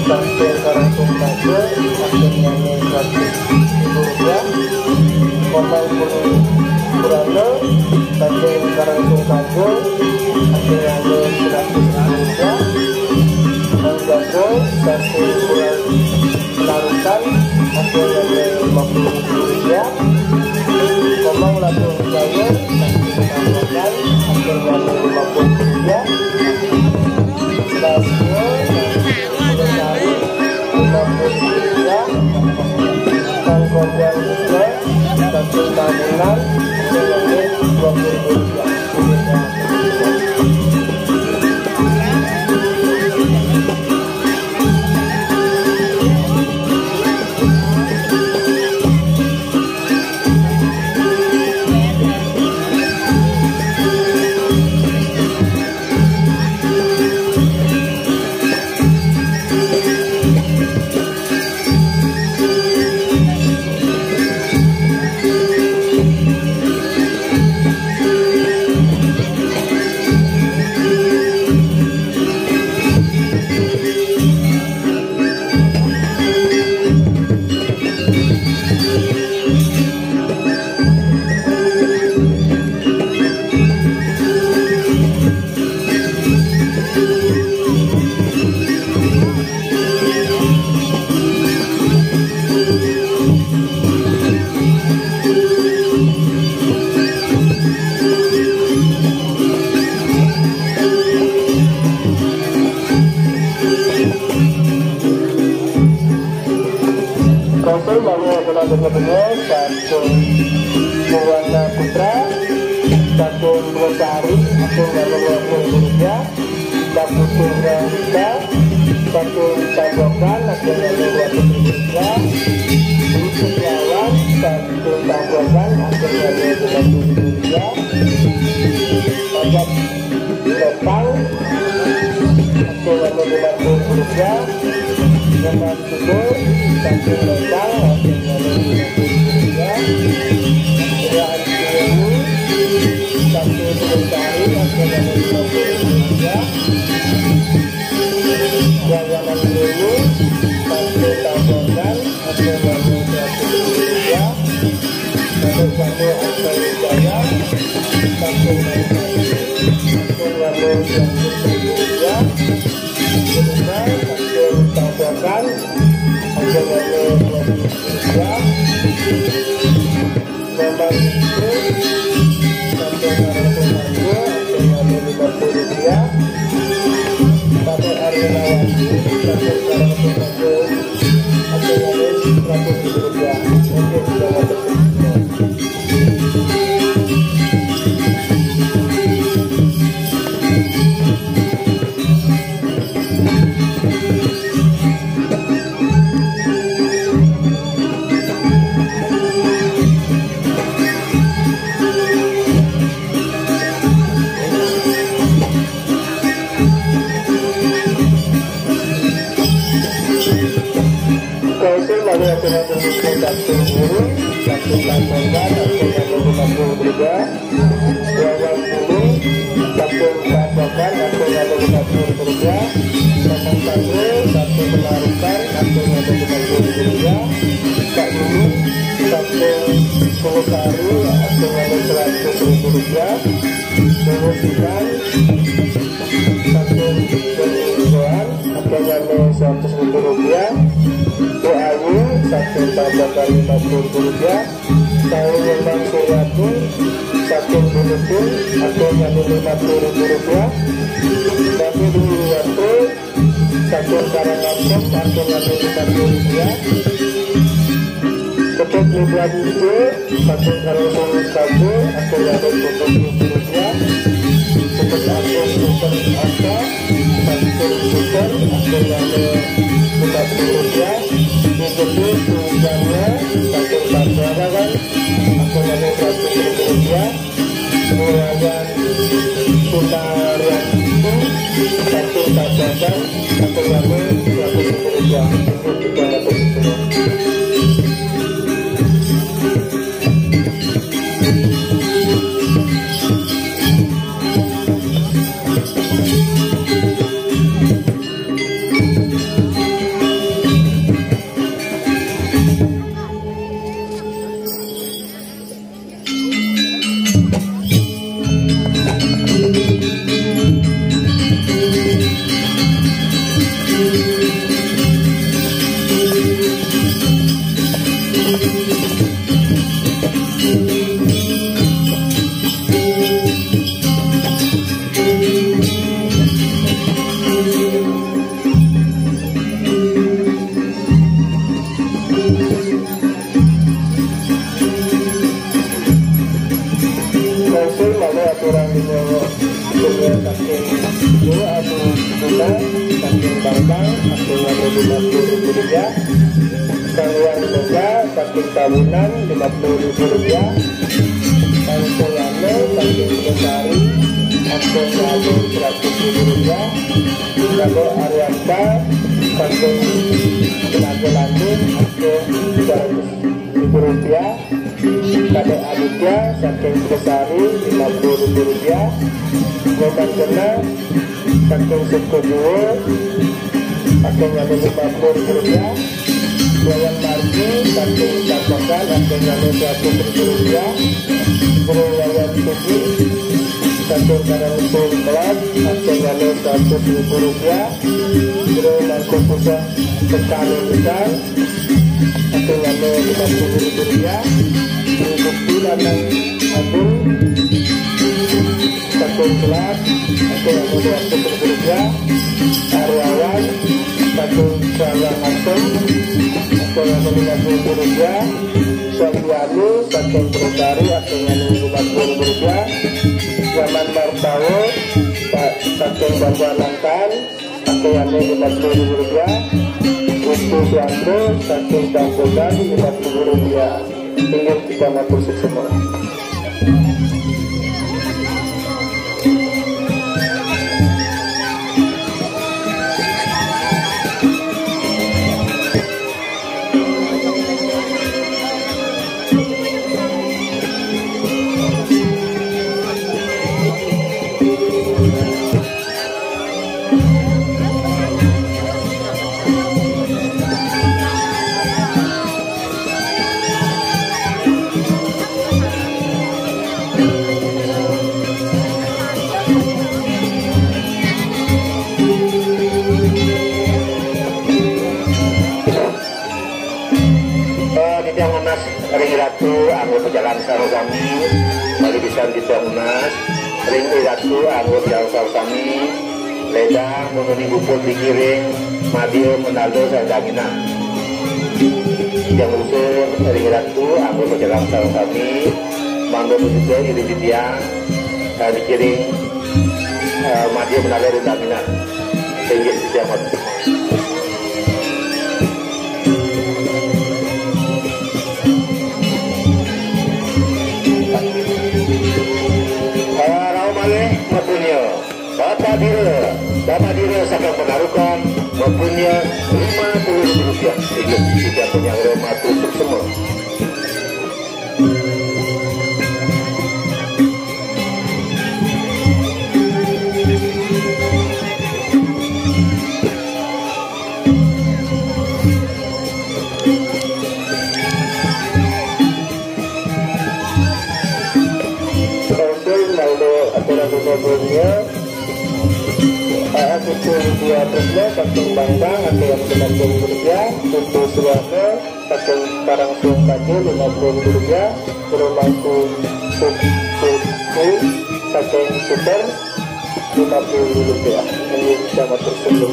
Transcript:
sampai Karangtung Kajo akhirnya Rp100.000 Komang Purano sampai Karangtung Kajo akhirnya Rp100.000 Manggago sampai Pulau Pelarukan akhirnya Rp50.000 Komang Latung Jaya sampai Kampung akhirnya Rp50.000 Lasio Betari Rp50.000 Kangkong juga satu tahunan dengan Rp20.000. Konsul bahwa benar-benar satu Muwana Putra, satu Rosari, satu Rp20.000, satu Tunggalika, satu Tabokan, satu Rp20.000, Setiawan, satu Tabokan, satu Rp20.000, Pajak Letang, satu Rp50.000, Zaman Subur, satu Letang, satu Rp50.000, Rahan Siremu, satu Rosari, satu Rp50.000, Jawanan Dulu, satu Tabokan, satu Rp20.000, satu Asal Jaya, satu Naikani, satu Rp20.000, Kedua, satu Tabokan, satu Rp20.000, Nomor itu, satu Karangtung Kajo, satu burung, satu tambahkan atau Rp50, 20 satu tambahkan atau Rp50, pasang satu satu melarikan atau Rp50, tak dulu satu Sulukari atau Rp100, kemudian satu kemudian atau Rp100, Ayu satu tambahkan Rp50, tahu memang Suryatun satu bulutun atau Rp50, tapi Duwiyanto satu Karangasem atau Rp50, Ketut Libuan Hijau satu Karosong Sabo atau Rp70, Ketut Agung Super Asa satu Super atau Rp50, Itu tulisannya satu pasaran atau Rp100, Murayan Sunaryati satu pasaran atau Rp100, itu juga Rp100. Kalian Boga saking tahunan Rp50, Kangsolano saking Besari atau Rp100, Kado Arianta saking Nagelandung atau Rp200, Kado Aditya saking Besari Rp50, Goman Kena saking Sukoduo saking Rp50, Wayan Margi saking Capakan saking Rp100, Bro Wayan Sugi saking Karangsul Kelas saking Rp100, Bro Mangku Pusat Sekali Besar saking Rp50, Bukti Lanang Agung saking Kelas saking Rp100, Aryawan saking Salang Asem saking Rp50, Sofiani saking Bersari saking Rp50, Zaman Martawo saking Bambuanangkan saking Rp50, Ustu Suandro saking Tanggogan Rp50. Ingin kita matur semua. Ring Ratu anggo pejalan sarosami bali bisa dituangnas ring Ratu anggo pejalan sarosami ledang menuni gupun dikiring Madio Menaldo Sardangina yang usul ring Ratu anggo pejalan sarosami manggo juga iri tiang dikiring Madio Menaldo Sardangina tinggi dijamat. Bapak Dira Sakang Penarukan mempunyai Rp50.000 untuk tidak punya rumah tusuk semua. Sebelumnya aku dua terusnya kakek bangkang ada yang Rp50.000 untuk suami kakek karang suung kaji Rp50.000 rumahku suku kakek super Rp50.000 ini sama tersebut.